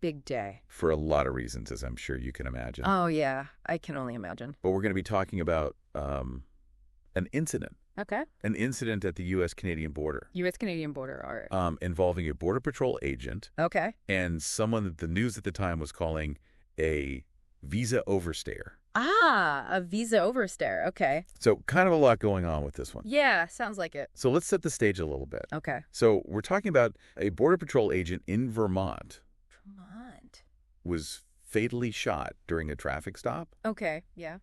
big day. For a lot of reasons, as I'm sure you can imagine. Oh, yeah. I can only imagine. But we're going to be talking about an incident. Okay. An incident at the U.S.-Canadian border. U.S.-Canadian border, all right. Involving a Border Patrol agent. Okay. And someone that the news at the time was calling a visa overstayer. Ah, a visa overstayer. Okay. So kind of a lot going on with this one. Yeah, sounds like it. So let's set the stage a little bit. Okay. So we're talking about a Border Patrol agent in Vermont. Vermont. Was fatally shot during a traffic stop. Okay, yeah.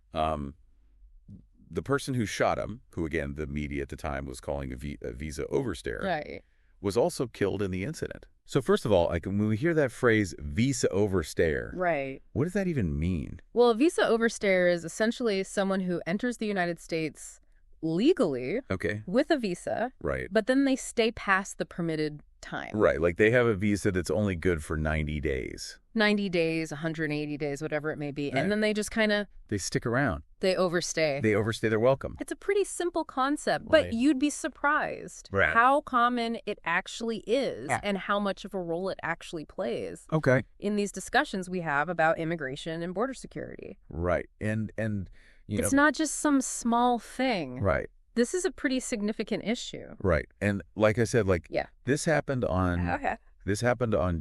The person who shot him, who again the media at the time was calling a visa overstayer, Right. was also killed in the incident. So first of all, when we hear that phrase visa overstayer, Right. what does that even mean? Well, a visa overstayer is essentially someone who enters the United States legally Okay. with a visa, Right. but then they stay past the permitted time. Right. Like they have a visa that's only good for 90 days. 90 days, 180 days, whatever it may be. Right. And then they just kind of, They stick around. they overstay. They overstay their welcome. It's a pretty simple concept, Right. but you'd be surprised Right. how common it actually is and how much of a role it actually plays Okay. in these discussions we have about immigration and border security. Right. And you know, It's not just some small thing. right. This is a pretty significant issue. Right. And like I said, Yeah. this happened on Okay.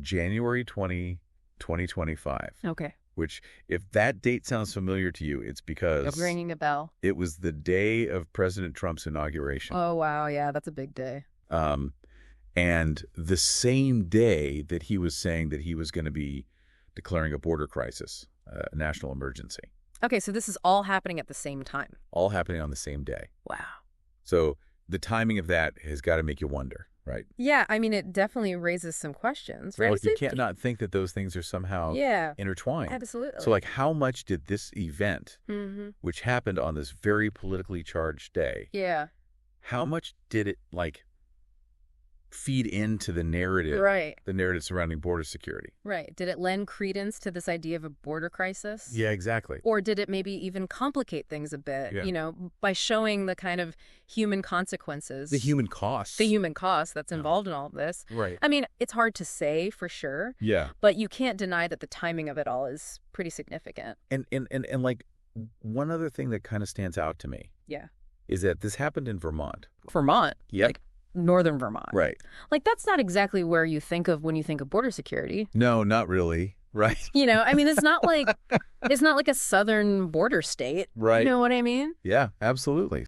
January 20, 2025. Okay. Which, if that date sounds familiar to you, it's because Ringing a bell. it was the day of President Trump's inauguration. Oh, wow. Yeah, that's a big day. And the same day that he was saying that he was going to be declaring a border crisis, a national emergency. Okay, so this is all happening at the same time. All happening on the same day. Wow. So the timing of that has got to make you wonder, right? Yeah, I mean, it definitely raises some questions, right? Like you can't not think that those things are somehow intertwined. Absolutely. So like how much did this event, which happened on this very politically charged day, how much did it feed into the narrative, the narrative surrounding border security? Right. Did it lend credence to this idea of a border crisis? Yeah, exactly. Or did it maybe even complicate things a bit, by showing the kind of human consequences? The human cost. The human cost that's involved in all of this. Right. I mean, it's hard to say for sure. Yeah. But you can't deny that the timing of it all is pretty significant. And like one other thing that kind of stands out to me. Yeah. Is that this happened in Vermont. Vermont? Yep. Like northern Vermont. Right. Like that's not exactly where you think of when you think of border security. No, not really. Right. I mean, it's not like a southern border state. Right. You know what I mean? Yeah, absolutely.